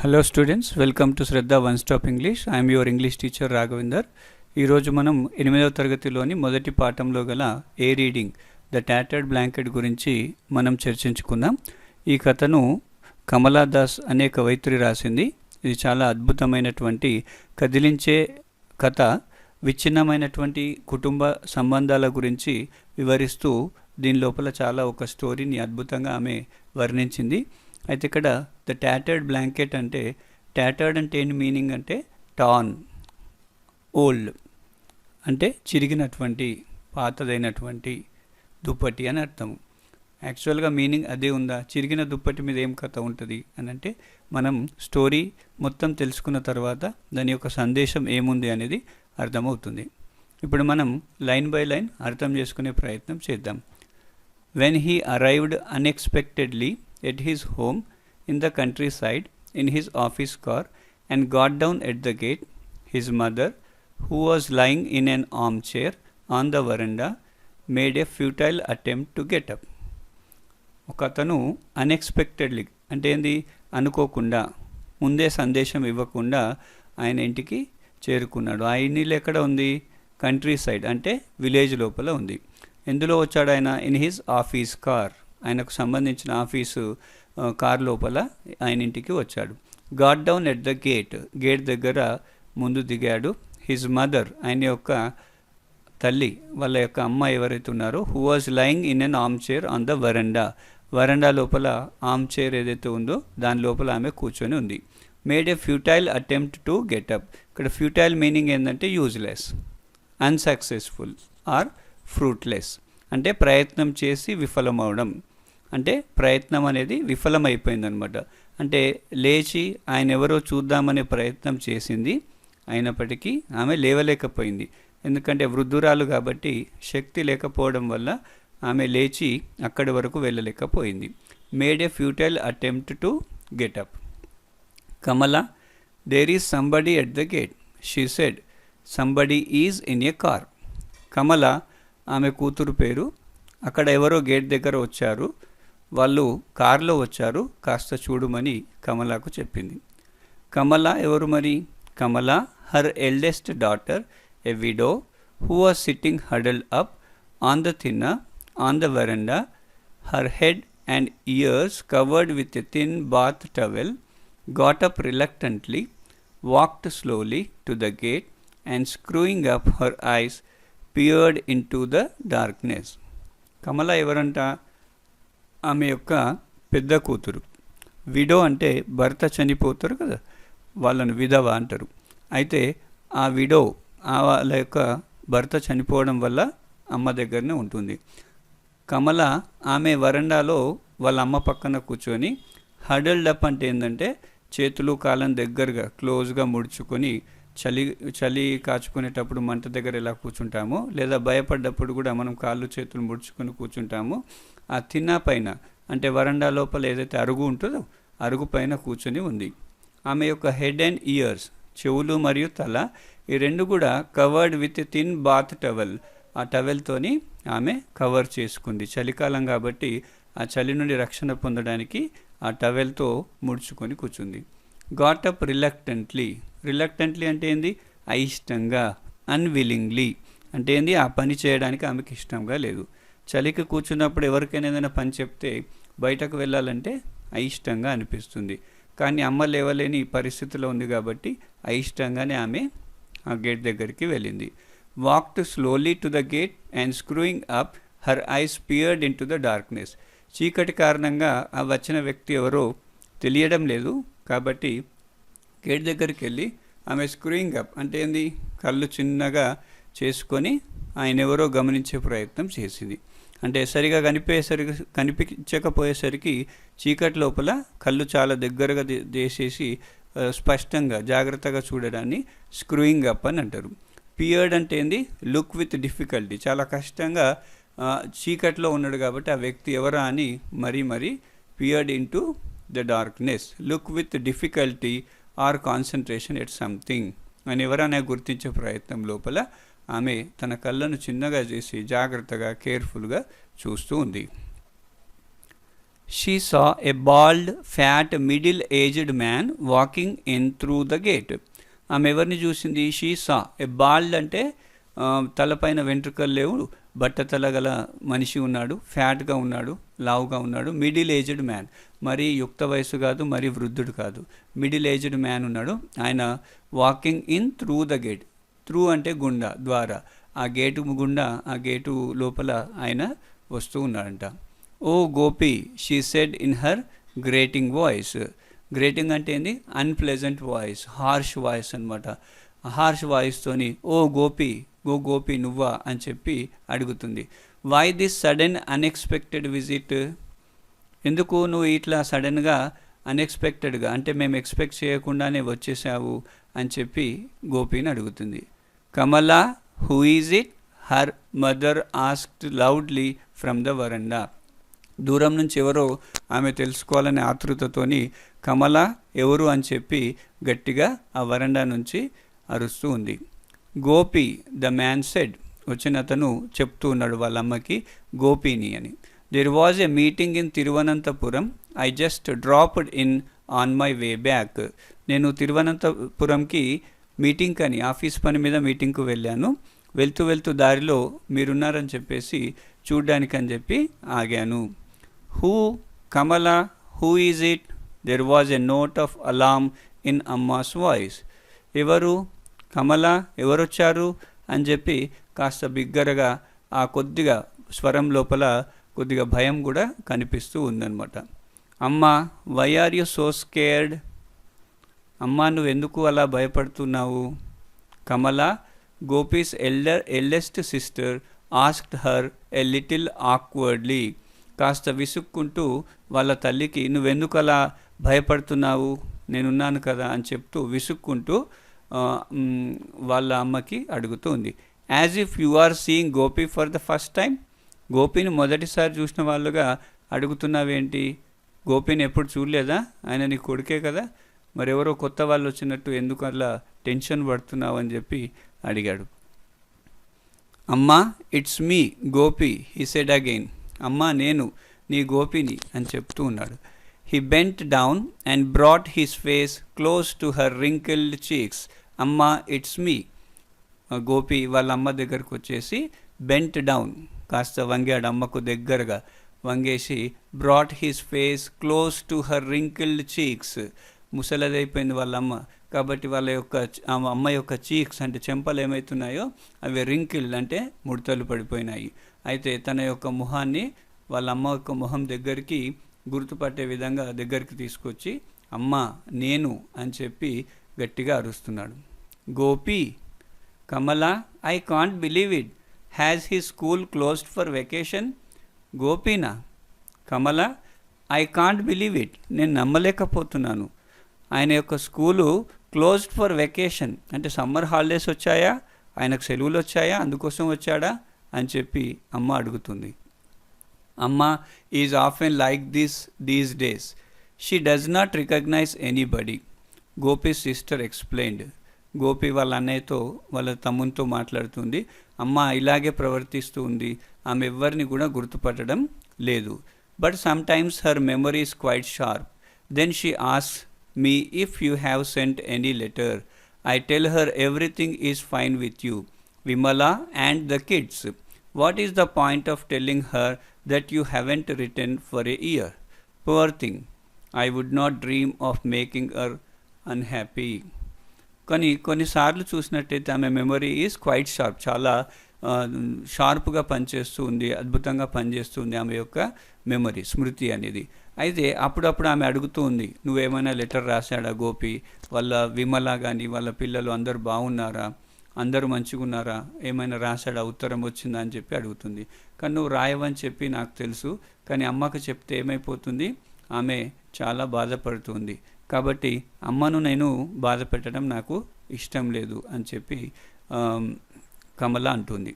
Hello students, welcome to Shraddha one stop English. I'm your English teacher Raghavender. ఈరోజు మనం 8వ తరగతిలోని మొదటి పాఠంలో గల ఏ రీడింగ్ ద టాటర్డ్ బ్లాంకెట్ గురించి మనం చర్చించుకుందాం. ఈ కథను కమలా దాస్ అనే కవయిత్రి రాసింది. ఇది చాలా అద్భుతమైనటువంటి కదిలించే కథ. విచ్ఛిన్నమైనటువంటి కుటుంబ సంబంధాల గురించి వివరిస్తూ దీని లోపల చాలా ఒక స్టోరీని అద్భుతంగా ఆమె వర్ణించింది. అయితే ఇక్కడ ద టాటర్డ్ బ్లాంకెట్ అంటే, టాటర్డ్ అంటే ఏంటి మీనింగ్ అంటే టాన్, ఓల్డ్ అంటే చిరిగినటువంటి పాతదైనటువంటి దుప్పటి అని అర్థం. యాక్చువల్గా మీనింగ్ అదే ఉందా? చిరిగిన దుప్పటి మీద ఏం కథ ఉంటుంది అని అంటే, మనం స్టోరీ మొత్తం తెలుసుకున్న తర్వాత దాని యొక్క సందేశం ఏముంది అనేది అర్థమవుతుంది. ఇప్పుడు మనం లైన్ బై లైన్ అర్థం చేసుకునే ప్రయత్నం చేద్దాం. When he arrived unexpectedly at his home in the countryside in his office car and got down at the gate, his mother, who was lying in an armchair on the veranda, made a futile attempt to get up. ఒకతను unexpectedly అంటే ఏంది, అనుకోకుండా, ముందే సందేశం ఇవ్వకుండా ఆయన ఇంటికి చేరుకున్నాడు. ఆయన ఇల్లు ఎక్కడ ఉంది? కంట్రీ సైడ్ అంటే విలేజ్ లోపల ఉంది. ఎందులో వచ్చాడు ఆయన? ఇన్ హిజ్ ఆఫీస్ కార్, ఆయనకు సంబంధించిన ఆఫీసు కార్ లోపల ఆయన ఇంటికి వచ్చాడు. Got down at the gate దగ్గర ముందు దిగాడు. హిజ్ మదర్, ఆయన యొక్క తల్లి, వాళ్ళ యొక్క అమ్మ ఎవరైతే ఉన్నారో, who was lying in an arm chair on the వరండా లోపల ఆర్మ్ చైర్ ఏదైతే ఉందో దాని లోపల ఆమె కూర్చొని ఉంది. Made a futile attempt to getup. ఇక్కడ ఫ్యూటైల్ మీనింగ్ ఏంటంటే యూజ్లెస్, అన్సక్సెస్ఫుల్ ఆర్ ఫ్రూట్లెస్. అంటే ప్రయత్నం చేసి విఫలమవడం, అంటే ప్రయత్నం అనేది విఫలమైపోయిందనమాట. అంటే లేచి ఆయన ఎవరో చూద్దామనే ప్రయత్నం చేసింది, అయినప్పటికీ ఆమె లేవలేకపోయింది. ఎందుకంటే వృద్ధురాలు కాబట్టి శక్తి లేకపోవడం వల్ల ఆమె లేచి అక్కడి వరకు వెళ్ళలేకపోయింది. Made a futile attempt to get up. Kamala, there is somebody at the gate, she said. Somebody is in a car. Kamala ఆమె కూతురు పేరు. అక్కడ ఎవరో గేట్ దగ్గర వచ్చారు, వాళ్ళు కార్లో వచ్చారు, కాస్త చూడమని కమలాకు చెప్పింది. కమల ఎవరు మరి? Kamala her eldest daughter, a widow, who was sitting huddled up on the veranda, her head and ears covered with a thin bath towel, got up reluctantly, walked slowly to the gate and screwing up her eyes peered into the darkness. Kamala ఎవరంట? ఆమె యొక్క పెద్ద కూతురు. Widow అంటే భర్త చనిపోతారు కదా, వాళ్ళను విధవ అంటారు. అయితే ఆ విడో వాళ్ళ యొక్క భర్త చనిపోవడం వల్ల అమ్మ దగ్గరనే ఉంటుంది. కమల ఆమె వరండాలో వాళ్ళ అమ్మ పక్కన కూర్చొని, హడల్డ్ అప్ అంటే ఏంటంటే చేతులు కాళ్ళని దగ్గరగా క్లోజ్గా ముడుచుకొని, చలి కాచుకునేటప్పుడు మంట దగ్గర ఎలా కూర్చుంటామో, లేదా భయపడ్డప్పుడు కూడా మనం కాళ్ళు చేతులు ముడుచుకొని కూర్చుంటామో, ఆ తిన్నా పైన అంటే వరండా లోపల ఏదైతే అరుగు ఉంటుందో అరుగు పైన కూర్చొని ఉంది. ఆమె యొక్క హెడ్ అండ్ ఇయర్స్, చెవులు మరియు తల, ఈ రెండు కూడా covered with thin bath towel, ఆ టవెల్తోని ఆమె కవర్ చేసుకుంది. చలికాలం కాబట్టి ఆ చలి నుండి రక్షణ పొందడానికి ఆ టవెల్తో ముడుచుకొని కూర్చుంది. గాట్ అప్ రిలక్టెంట్లీ అంటే ఏంది? అయిష్టంగా. అన్విల్లింగ్లీ అంటే ఏంది? ఆ పని చేయడానికి ఆమెకి ఇష్టంగా లేదు. చలికి కూర్చున్నప్పుడు ఎవరికైనా ఏదైనా పని చెప్తే బయటకు వెళ్ళాలంటే అయిష్టంగా అనిపిస్తుంది. కానీ అమ్మ లేవలేని పరిస్థితిలో ఉంది కాబట్టి అయిష్టంగానే ఆమె ఆ గేట్ దగ్గరికి వెళ్ళింది. Walked slowly to the gate and screwing up her eyes peered into the darkness. చీకటి కారణంగా ఆ వచ్చిన వ్యక్తి ఎవరో తెలియడం లేదు కాబట్టి గేట్ దగ్గరికి వెళ్ళి ఆమె స్క్రూయింగ్ అప్ అంటే ఏంది? కళ్ళు చిన్నగా చేసుకొని ఆయన ఎవరో గమనించే ప్రయత్నం చేసింది. అంటే సరిగా కనిపించకపోయేసరికి చీకటి లోపల కళ్ళు చాలా దగ్గరగా చేసేసి స్పష్టంగా జాగ్రత్తగా చూడడాన్ని స్క్రూయింగ్ అప్ అని అంటారు. పియర్డ్ అంటే ఏంది? లుక్ విత్ డిఫికల్టీ, చాలా కష్టంగా చీకట్లో ఉన్నాడు కాబట్టి ఆ వ్యక్తి ఎవరా అని మరీ peered into the darkness, look with difficulty or concentration at something అని ఎవరైనా గుర్తించే ప్రయత్నం లోపల ఆమె తన కళ్ళను చిన్నగా చేసి జాగ్రత్తగా కేర్ఫుల్గా చూస్తూ ఉంది. She saw a bald fat middle aged man walking in through the gate. ఆమె ఎవరిని చూసింది? షీ సా ఎ బాల్డ్ అంటే తలపైన వెంట్రుకలు లేవు, బట్టతల గల మనిషి ఉన్నాడు, ఫ్యాట్గా ఉన్నాడు, లావుగా ఉన్నాడు. మిడిల్ ఏజ్డ్ మ్యాన్, మరి యుక్త వయసు కాదు, మరి వృద్ధుడు కాదు, మిడిల్ ఏజ్డ్ మ్యాన్ ఉన్నాడు. ఆయన walking in through the gate. Through అంటే గుండా, ద్వారా. ఆ గేటు గుండా, ఆ గేటు లోపల ఆయన వస్తూ ఉన్నాడంట. Oh Gopi, she said in her grating voice. Grating అంటే ఏంది? అన్ప్లెజెంట్ వాయిస్, హార్ష్ వాయిస్ అనమాట. హార్ష్ వాయిస్తోని ఓ గోపి, గోపి నువ్వా అని చెప్పి అడుగుతుంది. Why this sudden unexpected visit? ఎందుకు నువ్వు ఇట్లా సడన్గా అన్ఎక్స్పెక్టెడ్గా, అంటే మేము ఎక్స్పెక్ట్ చేయకుండానే వచ్చేసావు అని చెప్పి గోపిని అడుగుతుంది. Kamala, who is it? Her mother asked loudly from the veranda. దూరం నుంచి ఎవరో ఆమె తెలుసుకోవాలనే ఆతృతతోని కమల ఎవరు అని చెప్పి గట్టిగా ఆ వరండా నుంచి అరుస్తూ ఉంది. Gopi, the man said. వచ్చిన అతను చెప్తూ ఉన్నాడు వాళ్ళ అమ్మకి గోపిని అని. There was a meeting in Thiruvananthapuram. I just dropped in on my way back. నేను తిరువనంతపురంకి మీటింగ్ అని, ఆఫీస్ పని మీద మీటింగ్కు వెళ్ళాను. వెళ్తూ దారిలో మీరున్నారని చెప్పేసి చూడ్డానికి అని చెప్పి ఆగాను. Who? Kamala, who is it? There was a note of alarm in Amma's voice. ఎవరు? కమల, ఎవరొచ్చారు అని చెప్పి కాస్త బిగ్గరగా, ఆ కొద్దిగా స్వరం లోపల కొద్దిగా భయం కూడా కనిపిస్తూ ఉందన్నమాట. Amma, why are you so scared? అమ్మ, నువ్వెందుకు అలా భయపడుతున్నావు? Kamala, Gopi's eldest sister asked her a little awkwardly. కాస్త విసుక్కుంటూ వాళ్ళ తల్లికి నువ్వెందుకు అలా భయపడుతున్నావు, నేనున్నాను కదా అని చెప్తూ విసుక్కుంటూ వాళ్ళ అమ్మకి అడుగుతుంది. As if you are seeing Gopi for the first time. గోపిని మొదటిసారి చూసిన వాళ్ళుగా అడుగుతున్నావేంటి? గోపిని ఎప్పుడు చూడలేదా? ఆయన నీ కొడుకే కదా, మరెవరో కొత్త వాళ్ళు వచ్చినట్టు ఎందుకు అలా టెన్షన్ పడుతున్నావు అని చెప్పి అడిగాడు. అమ్మా, it's me Gopi, he said again. అమ్మా, నేను నీ గోపిని అని చెప్తూ ఉన్నాడు. He bent down and brought his face close to her wrinkled cheeks. అమ్మా, ఇట్స్ మీ. గోపి వాళ్ళ అమ్మ దగ్గరకు వచ్చేసి బెంట్ డౌన్, కాస్త వంగాడు అమ్మకు దగ్గరగా వంగేసి, brought his face close to her wrinkled cheeks. ముసలదైపోయింది వాళ్ళ అమ్మ కాబట్టి వాళ్ళ యొక్క అమ్మ యొక్క చీక్స్ అంటే చెంపలు ఏమవుతున్నాయో అవి రింకిల్డ్ అంటే ముడతలు పడిపోయినాయి. అయితే తన యొక్క ముఖాన్ని వాళ్ళ అమ్మ యొక్క ముఖం దగ్గరికి గుర్తుపట్టే విధంగా దగ్గరికి తీసుకొచ్చి అమ్మ, నేను అని చెప్పి గట్టిగా అరుస్తున్నాడు. Gopi, Kamala, I can't believe it. Has he school closed for vacation? గోపీనా? Kamala, I can't believe it. నేను నమ్మలేకపోతున్నాను. ఆయన యొక్క స్కూలు క్లోజ్డ్ ఫర్ వెకేషన్ అంటే సమ్మర్ హాలిడేస్ వచ్చాయా, ఆయనకు సెలవులు వచ్చాయా, అందుకోసం వచ్చాడా అని చెప్పి అమ్మ అడుగుతుంది. Amma is often like these days. She does not recognize anybody. Gopi sister explained. Gopi వాళ్ళ అన్నయ్యతో, వాళ్ళ తమ్మునితో మాట్లాడుతుంది. అమ్మ ఇలాగే ప్రవర్తిస్తూ ఉంది, ఆమె ఎవరిని కూడా గుర్తుపట్టడం లేదు. But some times her memory is quite sharp. Then she asks me if you have sent any letter. I tell her everything is fine with you, Vimala and the kids. What is the point of telling her that you haven't written for a year? Poor thing. I would not dream of making her unhappy. కొన్నిసార్లు చూసినట్టయితే ఆమె memory is quite sharp, చాలా షార్ప్గా పనిచేస్తూ ఉంది, అద్భుతంగా పనిచేస్తుంది ఆమె యొక్క మెమరీ, స్మృతి అనేది. అయితే అప్పుడప్పుడు ఆమె అడుగుతూ ఉంది, నువ్వేమైనా లెటర్ రాశాడా గోపి? వాళ్ళ విమల కానీ వాళ్ళ పిల్లలు అందరూ బాగున్నారా, అందరూ మంచిగా ఉన్నారా, ఏమైనా రాశాడా, ఉత్తరం వచ్చిందా అని చెప్పి అడుగుతుంది. కానీ నువ్వు రాయవని చెప్పి నాకు తెలుసు, కానీ అమ్మకు చెప్తే ఏమైపోతుంది, ఆమె చాలా బాధపడుతుంది, కాబట్టి అమ్మను నేను బాధ పెట్టడం నాకు ఇష్టం లేదు అని చెప్పి కమల అంటుంది.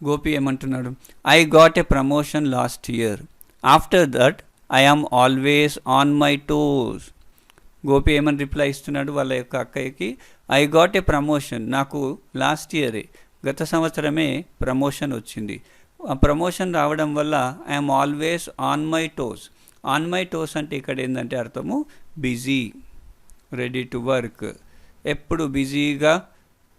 గోపి ఏమంటున్నాడు? I got a promotion last year. After that I am always on my toes. Gopi ఏమని రిప్లై ఇస్తున్నాడు వాళ్ళ యొక్క అక్కయ్యకి? I got a promotion. నాకు లాస్ట్ ఇయరే, గత సంవత్సరమే ప్రమోషన్ వచ్చింది. ఆ ప్రమోషన్ రావడం వల్ల I'm always on my toes. On my toes అంటే ఇక్కడ ఏంటంటే అర్థము బిజీ, రెడీ టు వర్క్, ఎప్పుడు బిజీగా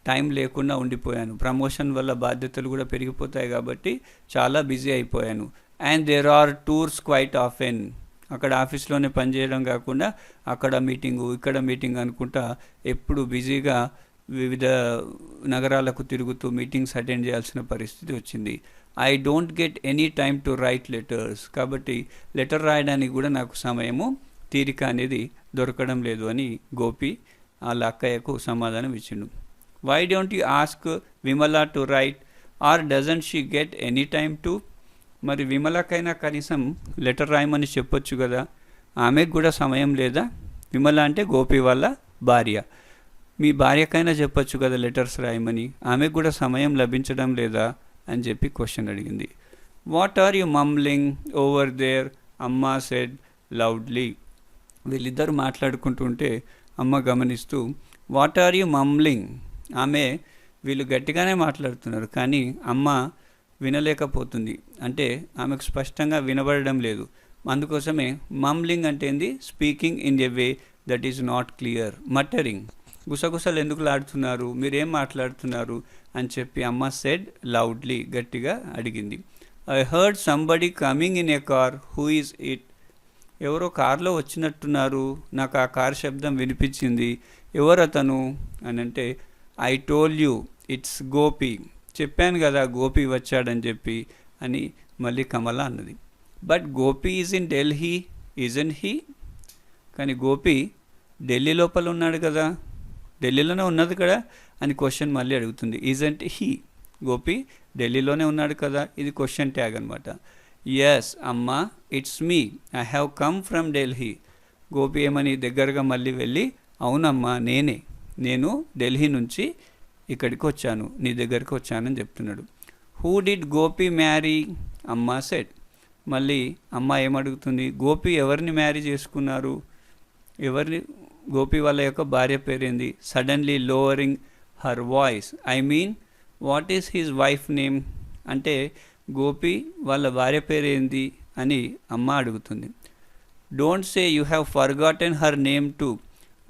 టైం లేకుండా ఉండిపోయాను. ప్రమోషన్ వల్ల బాధ్యతలు కూడా పెరిగిపోతాయి కాబట్టి చాలా బిజీ అయిపోయాను. And there are tours quite often. అక్కడ ఆఫీస్లోనే పనిచేయడం కాకుండా అక్కడ మీటింగు ఇక్కడ మీటింగ్ అనుకుంటా ఎప్పుడు బిజీగా వివిధ నగరాలకు తిరుగుతూ మీటింగ్స్ అటెండ్ చేయాల్సిన పరిస్థితి వచ్చింది. I don't get any time to right letters. కాబట్టి లెటర్ రాయడానికి కూడా నాకు సమయము, తీరిక అనేది దొరకడం లేదు అని గోపి వాళ్ళ అక్కయ్యకు సమాధానం ఇచ్చిండు. Why don't you ask Vimala to write or doesn't she get any time to. మరి విమలకైనా కనీసం లెటర్ రాయమని చెప్పొచ్చు కదా, ఆమెకు కూడా సమయం లేదా? విమల అంటే గోపి వాళ్ళ భార్య. మీ భార్యకైనా చెప్పొచ్చు కదా లెటర్స్ రాయమని, ఆమెకు కూడా సమయం లభించడం లేదా అని చెప్పి క్వశ్చన్ అడిగింది. What are you mumbling over there, Amma said loudly. వీళ్ళిద్దరు మాట్లాడుకుంటుంటే అమ్మ గమనిస్తూ వాట్ ఆర్ యు మమ్లింగ్. వీళ్ళు గట్టిగానే మాట్లాడుతున్నారు కానీ అమ్మ వినలేకపోతుంది, అంటే ఆమెకు స్పష్టంగా వినబడడం లేదు. అందుకోసమే మమ్లింగ్ అంటే ఏంది, speaking in a way that is not clear, muttering. గుసగుసలు ఎందుకు లాడుతున్నారు, మీరేం మాట్లాడుతున్నారు అని చెప్పి అమ్మ సెడ్ లౌడ్లీ, గట్టిగా అడిగింది. I heard somebody coming in a car, who is it. ఎవరో కార్లో వచ్చినట్టున్నారు, నాకు ఆ కార్ శబ్దం వినిపించింది, ఎవరు అతను అని అంటే I told you it's Gopi. చెప్పాను కదా గోపి వచ్చాడని చెప్పి అని మళ్ళీ కమల అన్నది. But Gopi is in Delhi ఈజన్ he. కానీ గోపి ఢిల్లీ లోపల ఉన్నాడు కదా, ఢిల్లీలోనే ఉన్నది కదా అని క్వశ్చన్ మళ్ళీ అడుగుతుంది. ఈజంట్ హీ, గోపి ఢిల్లీలోనే ఉన్నాడు కదా, ఇది క్వశ్చన్ ట్యాగ్ అనమాట. ఎస్ అమ్మా it's me, I have come from Delhi. Gopi ఏమని దగ్గరగా మళ్ళీ వెళ్ళి అవునమ్మా నేను ఢిల్లీ నుంచి ఇక్కడికి వచ్చాను, నీ దగ్గరికి వచ్చానని చెప్తున్నాడు. హూ డిడ్ గోపి మ్యారీ, అమ్మా సెడ్. మళ్ళీ అమ్మ ఏమడుగుతుంది, గోపి ఎవరిని మ్యారీ చేసుకున్నారు, గోపి వాళ్ళ యొక్క భార్య పేరేంది. Suddenly lowering her voice, I mean what is his wife name. అంటే గోపి వాళ్ళ భార్య పేరేంది అని అమ్మ అడుగుతుంది. Don't say you have forgotten her name too.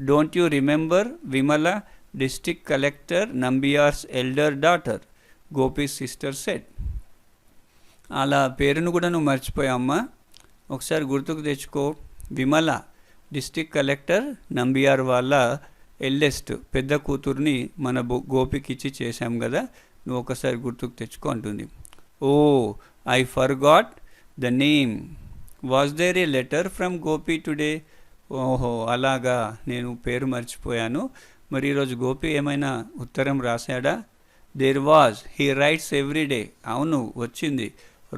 Don't you remember Vimala, district collector Nambiar's elder daughter, Gopi's sister said. అలా పేరును కూడా నువ్వు మర్చిపోయావమ్మా, ఒకసారి గుర్తుకు తెచ్చుకో. విమల డిస్ట్రిక్ట్ కలెక్టర్ నంబియార్ వాళ్ళ ఎల్డెస్ట్ పెద్ద కూతుర్ని మన గోపికి ఇచ్చి చేశాం కదా, నువ్వు ఒకసారి గుర్తుకు తెచ్చుకో అంటుంది. Oh I forgot the name, was there a letter from Gopi today. ఓహో అలాగా, నేను పేరు మర్చిపోయాను, మరి ఈరోజు గోపి ఏమైనా ఉత్తరం రాశాడా. There was, he writes every day. అవును వచ్చింది,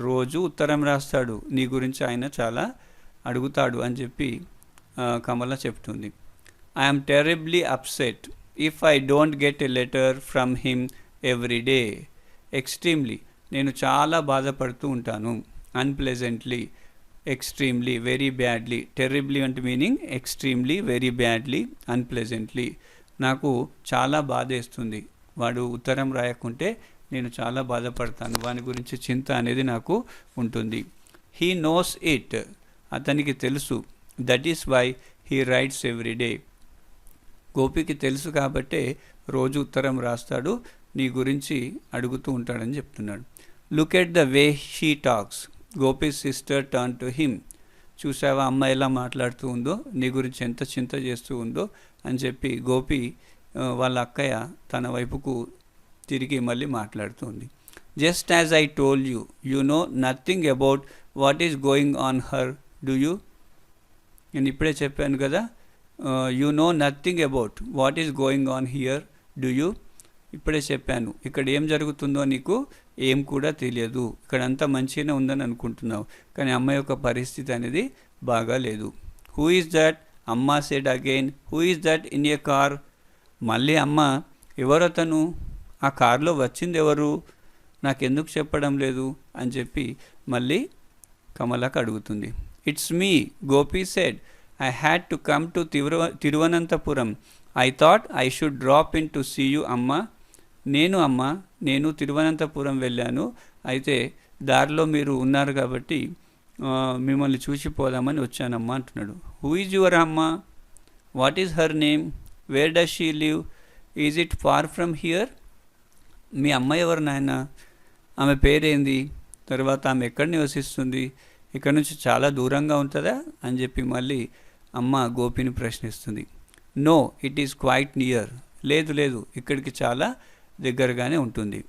రోజు ఉత్తరం రాస్తాడు, నీ గురించి ఆయన చాలా అడుగుతాడు అని చెప్పి కమల చెప్తుంది. I'm terribly upset if I don't get a letter from him every day. Extremely, నేను చాలా బాధపడుతూ ఉంటాను. అన్ప్లెజెంట్లీ, ఎక్స్ట్రీమ్లీ, వెరీ బ్యాడ్లీ. టెర్రిబ్లీ అంటే మీనింగ్ ఎక్స్ట్రీమ్లీ, వెరీ బ్యాడ్లీ, అన్ప్లెజెంట్లీ. నాకు చాలా బాధేస్తుంది, వాడు ఉత్తరం రాయకుంటే నేను చాలా బాధపడతాను, వాని గురించి చింత అనేది నాకు ఉంటుంది. హీ నోస్ ఇట్, అతనికి తెలుసు. That is why he writes every day. గోపికి తెలుసు కాబట్టే రోజు ఉత్తరం రాస్తాడు, నీ గురించి అడుగుతూ ఉంటాడని చెప్తున్నాడు. Look at the way she talks, gopis sister turn to him. చూసావా అమ్మ ఎలా మాట్లాడుతూ ఉందో, నీ గురించి ఎంత చింత చేస్తూ ఉందో అని చెప్పి గోపి వాళ్ళ అక్కయ్య తన వైపుకు తిరిగి మళ్ళీ మాట్లాడుతుంది. Just as I told you, you know nothing about what is going on her, do you. నేను ఇప్పుడే చెప్పాను కదా, you know nothing about what is going on here, do you. ఇప్పుడే చెప్పాను, ఇక్కడ ఏం జరుగుతుందో నీకు ఏం కూడా తెలియదు, ఇక్కడ అంతా మంచిగానే ఉందని అనుకుంటున్నావు, కానీ అమ్మ యొక్క పరిస్థితి అనేది బాగా లేదు. హూ ఈజ్ దట్, అమ్మ said again. Who is that in a car. మళ్ళీ అమ్మ ఎవరు అతను, ఆ కార్లో వచ్చింది ఎవరు, నాకెందుకు చెప్పడం లేదు అని చెప్పి మళ్ళీ కమలకు అడుగుతుంది. It's me, Gopi said. I had to come to Thiruvananthapuram. I thought I should drop in to see you Amma. నేను తిరువనంతపురం వెళ్ళాను, అయితే దారిలో మీరు ఉన్నారు కాబట్టి మిమ్మల్ని చూసిపోదామని వచ్చానమ్మా అంటున్నాడు. Who is your Amma? What is her name? Where does she live? Is it far from here? మీ అమ్మ ఎవరు నాయన? ఆమె పేరేంది? తర్వాత ఆమె ఎక్కడ నివసిస్తుంది? ఇక్కడ నుంచి చాలా దూరంగా ఉంటుందా అని చెప్పి మళ్ళీ అమ్మ గోపిని ప్రశ్నిస్తుంది. No, it is quite near. లేదు, ఇక్కడికి చాలా దగ్గరగానే ఉంటుంది.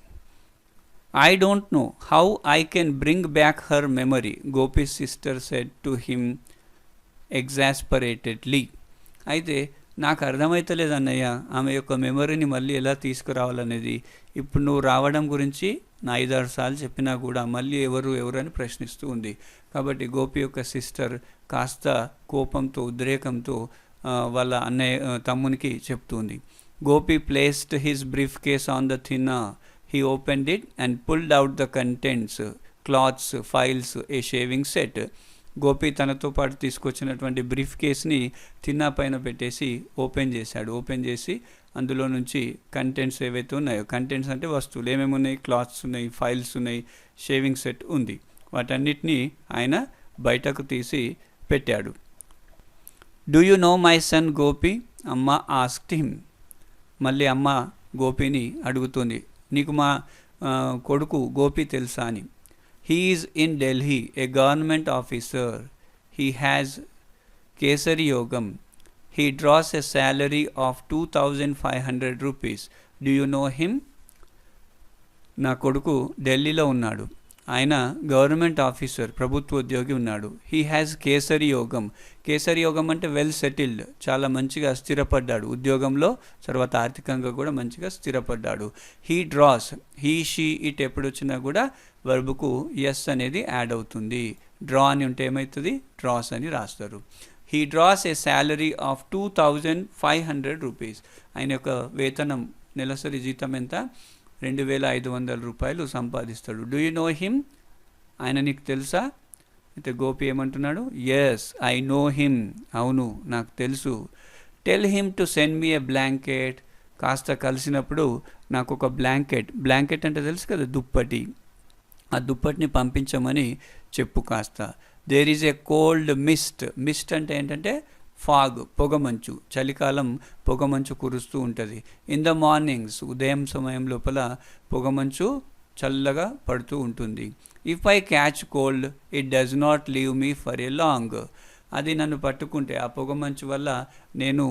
I don't know how I can bring back her memory, Gopi sister said to him exasperatedly. అయితే నాకు అర్థమైతలేదు అన్నయ్య, ఆమె యొక్క మెమరీని మళ్ళీ ఎలా తీసుకురావాలనేది. ఇప్పుడు నువ్వు రావడం గురించి నా 5-6 సార్లు చెప్పినా కూడా మళ్ళీ ఎవరు అని ప్రశ్నిస్తూ ఉంది. కాబట్టి గోపి యొక్క సిస్టర్ కాస్త కోపంతో, ఉద్రేకంతో వాళ్ళ తమ్మునికి చెప్తుంది. Gopi placed his brief case on the thinner. He opened it and pulled out the contents, clothes, files, A shaving set. Gopi తనతో పాటు తీసుకొచ్చినటువంటి బ్రీఫ్ కేస్ని తిన్నా పైన పెట్టేసి ఓపెన్ చేసి అందులో నుంచి కంటెంట్స్ ఏవైతే ఉన్నాయో, కంటెంట్స్ అంటే వస్తువులు ఏమేమి ఉన్నాయి, క్లాత్స్ ఉన్నాయి, ఫైల్స్ ఉన్నాయి, షేవింగ్ సెట్ ఉంది, వాటన్నిటినీ ఆయన బయటకు తీసి పెట్టాడు. Do you no my son Gopi? అమ్మ ఆస్క్డ్ హిమ్. మళ్ళీ అమ్మ గోపిని అడుగుతుంది, నీకు మా కొడుకు గోపి తెలుసా అని. He is in Delhi, a government officer. He has Kesari Yogam. He draws a salary of 2,500 rupees. Do you know him? నా కొడుకు ఢిల్లీలో ఉన్నాడు. ఆయన గవర్నమెంట్ ఆఫీసర్, ప్రభుత్వ ఉద్యోగి ఉన్నాడు. హీ హ్యాస్ కేసరి యోగం. కేసరి యోగం అంటే వెల్ సెటిల్డ్, చాలా మంచిగా స్థిరపడ్డాడు ఉద్యోగంలో, తర్వాత ఆర్థికంగా కూడా మంచిగా స్థిరపడ్డాడు. He draws, he, she, it ఎప్పుడు వచ్చినా కూడా వర్బుకు ఎస్ అనేది యాడ్ అవుతుంది. డ్రా అని ఉంటే ఏమవుతుంది? డ్రాస్ అని రాస్తారు. He draws a salary of 2,500 rupees. ఆయన యొక్క వేతనం, నెలసరి జీతం ఎంత? 2,500 రూపాయలు సంపాదిస్తాడు. Do you know him? ఆయన నీకు తెలుసా? అయితే గోపి ఏమంటున్నాడు? Yes, I know him. అవును, నాకు తెలుసు. Tell him to send me a blanket. కాస్త కలిసినప్పుడు నాకు ఒక బ్లాంకెట్ అంటే తెలుసు కదా, దుప్పటి, ఆ దుప్పటిని పంపించమని చెప్పు కాస్త. There is a cold mist అంటే ఏంటంటే ఫాగ్, పొగమంచు, చలికాలం పొగమంచు కురుస్తూ ఉంటుంది. ఇన్ ద మార్నింగ్స్, ఉదయం సమయం లోపల పొగమంచు చల్లగా పడుతూ ఉంటుంది. If I catch cold it does not leave me for a long. అది నన్ను పట్టుకుంటే, ఆ పొగమంచు వల్ల నేను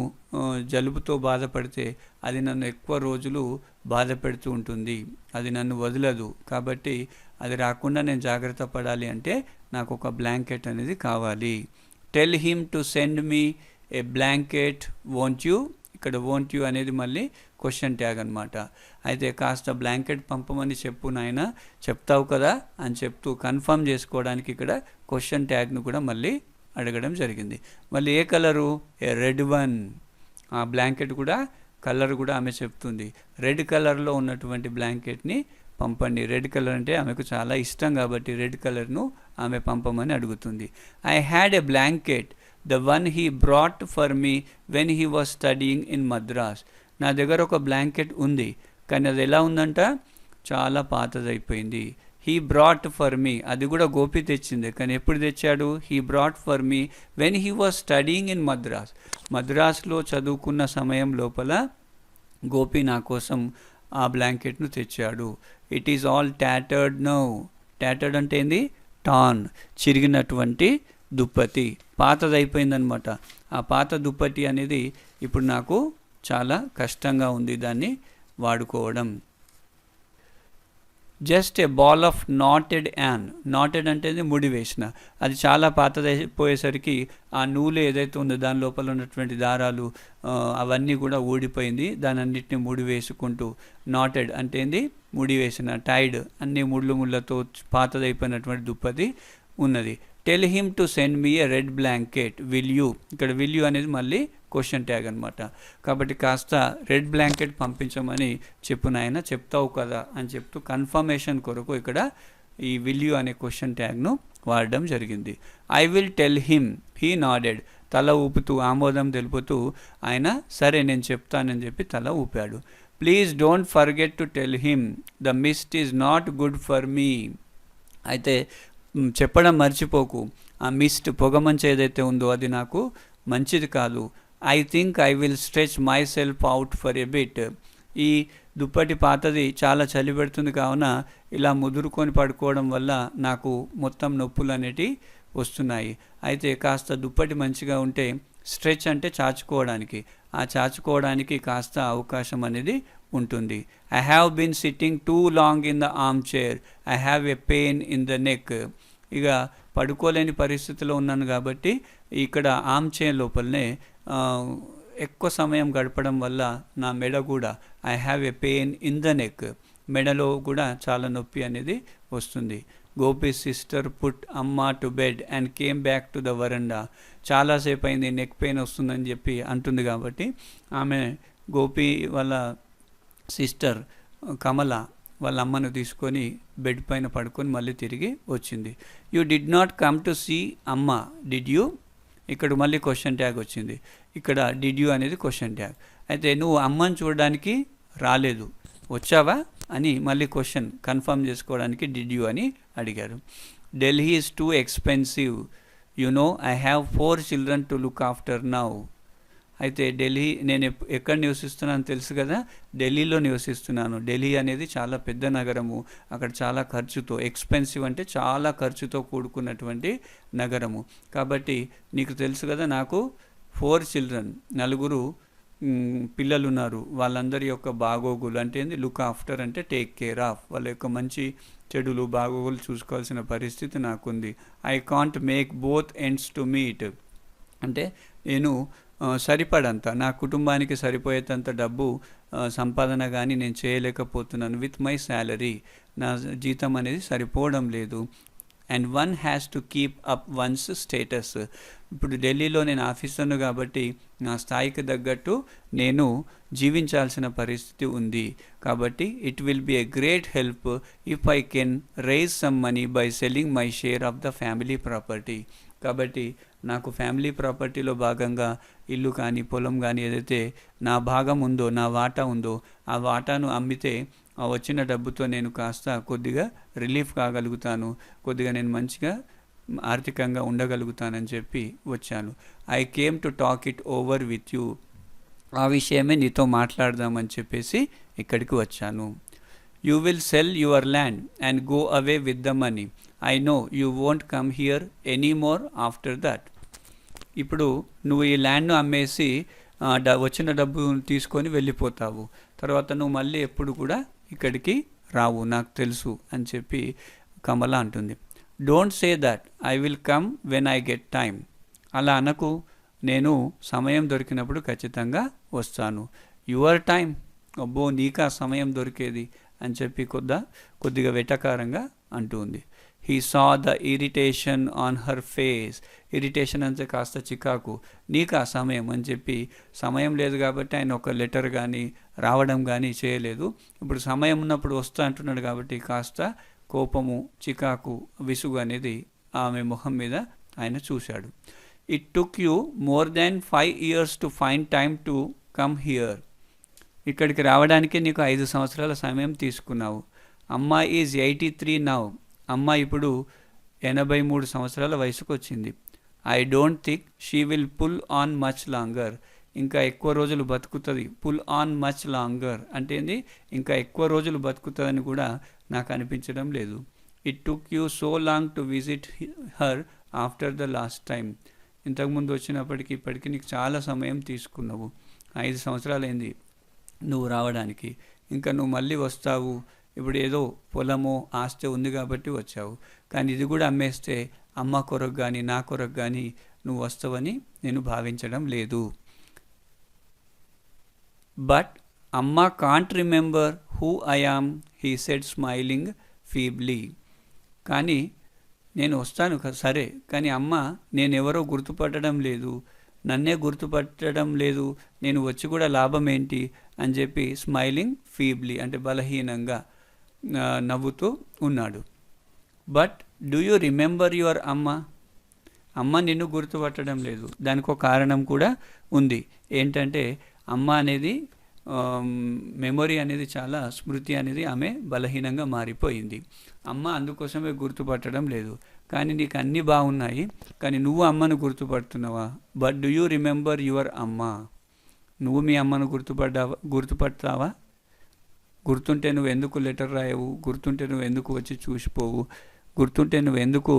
జలుబుతో బాధపడితే అది నన్ను ఎక్కువ రోజులు బాధ పెడుతూ ఉంటుంది, అది నన్ను వదలదు. కాబట్టి అది రాకుండా నేను జాగ్రత్త పడాలి అంటే నాకు ఒక బ్లాంకెట్ అనేది కావాలి. Tell him to send me a blanket won't you. ఇక్కడ వోంట్ యూ అనేది మళ్ళీ క్వశ్చన్ ట్యాగ్ అనమాట. అయితే కాస్త బ్లాంకెట్ పంపమని చెప్పు నాయన, చెప్తావు కదా అని చెప్తూ కన్ఫర్మ్ చేసుకోవడానికి ఇక్కడ క్వశ్చన్ ట్యాగ్ను కూడా మళ్ళీ అడగడం జరిగింది. మళ్ళీ ఏ కలరు? ఏ రెడ్ వన్. ఆ బ్లాంకెట్ కూడా కలర్ కూడా ఆమె చెప్తుంది. రెడ్ కలర్లో ఉన్నటువంటి బ్లాంకెట్ని పంపండి. రెడ్ కలర్ అంటే ఆమెకు చాలా ఇష్టం కాబట్టి రెడ్ కలర్ను ఆమె పంపమని అడుగుతుంది. I had a blanket, the one he brought for me when he was studying in Madras. నా దగ్గర ఒక బ్లాంకెట్ ఉంది, కానీ అది ఎలా ఉందంట? చాలా పాతదైపోయింది. హీ బ్రాట్ ఫర్ మీ, అది కూడా గోపి తెచ్చింది, కానీ ఎప్పుడు తెచ్చాడు? He brought for me when he was studying in Madras. మద్రాస్లో చదువుకున్న సమయం లోపల గోపి నా కోసం ఆ బ్లాంకెట్ను తెచ్చాడు. It is all tattered now. Tattered అంటే ఏంది? టాన్, చిరిగినటువంటి దుప్పటి, పాతదైపోయిందనమాట. ఆ పాత దుప్పటి అనేది ఇప్పుడు నాకు చాలా కష్టంగా ఉంది దాన్ని వాడుకోవడం. Just a ball of knotted an. Knotted అంటే ముడి వేసిన, అది చాలా పాతదైపోయేసరికి ఆ నూలు ఏదైతే ఉందో దాని లోపల ఉన్నటువంటి దారాలు అవన్నీ కూడా ఊడిపోయింది. దాని అన్నిటిని ముడి వేసుకుంటూ, నాటెడ్ అంటే ఏంది? ముడి వేసిన, టైడ్, అన్ని ముళ్ళతో పాతదైపోయినటువంటి దుప్పటి ఉన్నది. Tell him to send me A red blanket will you. ఇక్కడ విల్ యూ అనేది మళ్ళీ క్వశ్చన్ ట్యాగ్ అనమాట. కాబట్టి కాస్త రెడ్ బ్లాంకెట్ పంపించమని చెప్పు నాయన, చెప్తావు కదా అని చెప్తూ కన్ఫర్మేషన్ కొరకు ఇక్కడ ఈ విల్ యూ అనే క్వశ్చన్ ట్యాగ్ను వాడడం జరిగింది. I will tell him. He నాడెడ్. తల ఊపుతూ, ఆమోదం తెలుపుతూ ఆయన సరే నేను చెప్తానని చెప్పి తల ఊపాడు. Please don't forget to tell him the mist is not good for me. అయితే చెప్పడం మర్చిపోకు, ఆ మిస్ట్ పొగమంచు ఏదైతే ఉందో అది నాకు మంచిది కాదు. I think I will stretch my self out for a bit. ఈ దుప్పటి పాతది చాలా చలి పెడుతుంది కావున ఇలా ముదురుకొని పడుకోవడం వల్ల నాకు మొత్తం నొప్పులు అనేటివి వస్తున్నాయి. అయితే కాస్త దుప్పటి మంచిగా ఉంటే స్ట్రెచ్ అంటే చాచుకోవడానికి, ఆ చాచుకోవడానికి కాస్త అవకాశం అనేది ఉంటుంది. I have been sitting too long in the armchair, I have a pain in the neck. ఇక పడుకోలేని పరిస్థితిలో ఉన్నాను కాబట్టి ఇక్కడ ఆర్మ్ చైర్ లోపలనే ఎక్కువ సమయం గడపడం వల్ల నా మెడ కూడా I have a pain in the neck, మెడలో కూడా చాలా నొప్పి అనేది వస్తుంది. గోపి సిస్టర్ పుట్ అమ్మ to bed and came back to the వరండా. చాలాసేపు అయింది నెక్ పెయిన్ వస్తుందని చెప్పి అంటుంది కాబట్టి ఆమె గోపి వాళ్ళ సిస్టర్ కమల వాళ్ళ అమ్మను తీసుకొని బెడ్ పైన పడుకొని మళ్ళీ తిరిగి వచ్చింది. You did not come to see Amma did you. ఇక్కడ మళ్ళీ క్వశ్చన్ ట్యాగ్ వచ్చింది. ఇక్కడ డిడ్ యూ అనేది క్వశ్చన్ ట్యాగ్. అయితే నువ్వు అమ్మని చూడడానికి రాలేదు, వచ్చావా అని మళ్ళీ క్వశ్చన్ కన్ఫర్మ్ చేసుకోవడానికి డిడ్ యూ అని అడిగారు. Delhi is too expensive, you know I have 4 children to look after now. అయితే ఢిల్లీ నేను ఎక్కడ నివసిస్తున్నాను తెలుసు కదా, ఢిల్లీలో నివసిస్తున్నాను. ఢిల్లీ అనేది చాలా పెద్ద నగరము, అక్కడ చాలా ఖర్చుతో, ఎక్స్పెన్సివ్ అంటే చాలా ఖర్చుతో కూడుకున్నటువంటి నగరము. కాబట్టి నీకు తెలుసు కదా నాకు 4 children, 4 పిల్లలు ఉన్నారు. వాళ్ళందరి యొక్క బాగోగులు అంటే ఏంది, లుక్ ఆఫ్టర్ అంటే టేక్ కేర్ ఆఫ్, వాళ్ళ యొక్క మంచి చెడులు బాగోగులు చూసుకోవాల్సిన పరిస్థితి నాకుంది. I can't make both ends to meet అంటే నేను సరిపడంత నా కుటుంబానికి సరిపోయేంత డబ్బు సంపాదన కానీ నేను చేయలేకపోతున్నాను. విత్ మై శాలరీ, నా జీతం అనేది సరిపోవడం లేదు. And one has to keep up once status. ఇప్పుడు ఢిల్లీలో నేను ఆఫీసర్ను కాబట్టి నా స్థాయికి తగ్గట్టు నేను జీవించాల్సిన పరిస్థితి ఉంది. కాబట్టి it will be a great help if I can raise some money by selling my share of the family property. కాబట్టి నాకు ఫ్యామిలీ ప్రాపర్టీలో భాగంగా ఇల్లు కానీ పొలం కానీ ఏదైతే నా భాగం ఉందో, నా వాటా ఉందో, ఆ వాటాను అమ్మితే ఆ వచ్చిన డబ్బుతో నేను కాస్త కొద్దిగా రిలీఫ్ కాగలుగుతాను, కొద్దిగా నేను మంచిగా ఆర్థికంగా ఉండగలుగుతానని చెప్పి వచ్చాను. I came to talk it over with you. ఆ విషయమే నీతో మాట్లాడదామని చెప్పేసి ఇక్కడికి వచ్చాను. You will sell your land and go away with the money. I know you won't come here any more after that. ఇప్పుడు నువ్వు ఈ ల్యాండ్ను అమ్మేసి వచ్చిన డబ్బు తీసుకొని వెళ్ళిపోతావు, తర్వాత నువ్వు మళ్ళీ ఎప్పుడు కూడా ఇక్కడికి రావు, నాకు తెలుసు అని చెప్పి కమల అంటుంది. Don't say that, I will come when I get time. అలా అనకు, నేను సమయం దొరికినప్పుడు ఖచ్చితంగా వస్తాను. యువర్ టైం, అబ్బో నీకా సమయం దొరికేది అని చెప్పి కొద్దిగా వెటకారంగా అంటుంది. He saw the irritation on her face. Irritation అంటే కాస్త చికాకు, నీకా సమయం అని చెప్పి, సమయం లేదు కాబట్టి ఆయన ఒక లెటర్ కానీ రావడం కానీ చేయలేదు. ఇప్పుడు సమయం ఉన్నప్పుడు వస్తా అంటున్నాడు కాబట్టి కాస్త కోపము, చికాకు, విసుగు అనేది ఆమె ముఖం మీద ఆయన చూశాడు. It took you more than 5 years to find time to come here. ఇక్కడికి రావడానికి నీకు 5 సంవత్సరాల సమయం తీసుకున్నావు. అమ్మ ఈజ్ 83 నౌ. అమ్మ ఇప్పుడు 83 సంవత్సరాల వయసుకు వచ్చింది. I don't think she will pull on much longer. ఇంకా ఎక్కువ రోజులు బతుకుతుంది. పుల్ ఆన్ మచ్ లాంగర్ అంటే ఏంది, ఇంకా ఎక్కువ రోజులు బతుకుతుందని కూడా నాకు అనిపించడం లేదు. It took you so long to visit her after the last time. ఇంతకుముందు వచ్చినప్పటికీ ఇప్పటికీ నీకు చాలా సమయం తీసుకున్నావు. 5 సంవత్సరాలైంది నువ్వు రావడానికి, ఇంకా నువ్వు మళ్ళీ వస్తావు. ఇప్పుడు ఏదో పొలమో ఆస్తి ఉంది కాబట్టి వచ్చావు, కానీ ఇది కూడా అమ్మేస్తే అమ్మ కొరకు కానీ నా కొరకు కానీ నువ్వు వస్తావని నేను భావించడం లేదు. But Amma can't remember who I am, he said smiling feebly. కానీ నేను వస్తాను సరే, కానీ అమ్మ నేనెవరో గుర్తుపట్టడం లేదు, నన్నే గుర్తుపట్టడం లేదు, నేను వచ్చి కూడా లాభం ఏంటి అని చెప్పి స్మైలింగ్ ఫీబ్లీ అంటే బలహీనంగా నవ్వుతూ ఉన్నాడు. But do you remember your అమ్మ. అమ్మ నిన్ను గుర్తుపట్టడం లేదు, దానికి ఒక కారణం కూడా ఉంది. ఏంటంటే అమ్మ అనేది మెమొరీ అనేది చాలా స్మృతి అనేది ఆమె బలహీనంగా మారిపోయింది. అమ్మ అందుకోసమే గుర్తుపట్టడం లేదు. కానీ నీకు అన్నీ బాగున్నాయి, కానీ నువ్వు అమ్మను గుర్తుపడుతున్నావా? But do you remember your Amma? నువ్వు మీ అమ్మను గుర్తుపడతావా? గుర్తుంటే నువ్వు ఎందుకు లెటర్ రాయవు? గుర్తుంటే నువ్వు ఎందుకు వచ్చి చూసిపోవు? గుర్తుంటే నువ్వు ఎందుకు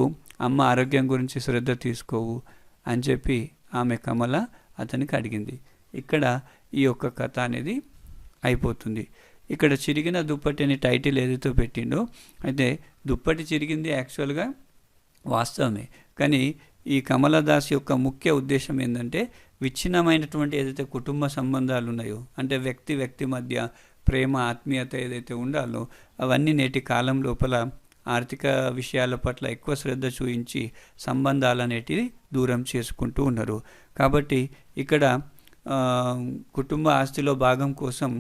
అమ్మ ఆరోగ్యం గురించి శ్రద్ధ తీసుకోవు అని చెప్పి ఆమె కమల అతనికి అడిగింది. ఇక్కడ ఈ యొక్క కథ అనేది అయిపోతుంది. ఇక్కడ చిరిగిన దుప్పటి అని టైటిల్ ఏదైతే పెట్టిండో, అయితే దుప్పటి చిరిగింది యాక్చువల్గా వాస్తవమే. కానీ ఈ కమలదాస్ యొక్క ముఖ్య ఉద్దేశం ఏంటంటే, విచ్ఛిన్నమైనటువంటి ఏదైతే కుటుంబ సంబంధాలు ఉన్నాయో, అంటే వ్యక్తి మధ్య ప్రేమ ఆత్మీయత ఏదైతే ఉండాలో అవన్నీ నేటి కాలం లోపల ఆర్థిక విషయాల పట్ల ఎక్కువ శ్రద్ధ చూపించి సంబంధాలు అనేటివి దూరం చేసుకుంటూ ఉన్నారు. కాబట్టి ఇక్కడ కుటుంబ ఆస్తిలో భాగం కోసం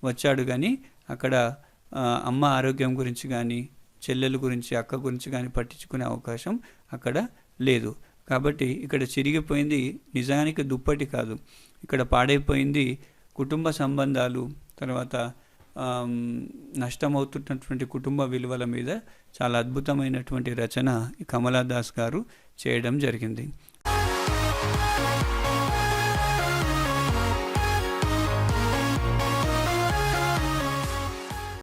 వచ్చాడు, కానీ అక్కడ అమ్మ ఆరోగ్యం గురించి కానీ చెల్లెల గురించి అక్క గురించి కానీ పట్టించుకునే అవకాశం అక్కడ లేదు. కాబట్టి ఇక్కడ చిరిగిపోయింది నిజానికి దుప్పటి కాదు, ఇక్కడ పాడైపోయింది కుటుంబ సంబంధాలు, తర్వాత నష్టమవుతున్నటువంటి కుటుంబ విలువల మీద చాలా అద్భుతమైనటువంటి రచన కమలాదాస్ గారు చేయడం జరిగింది.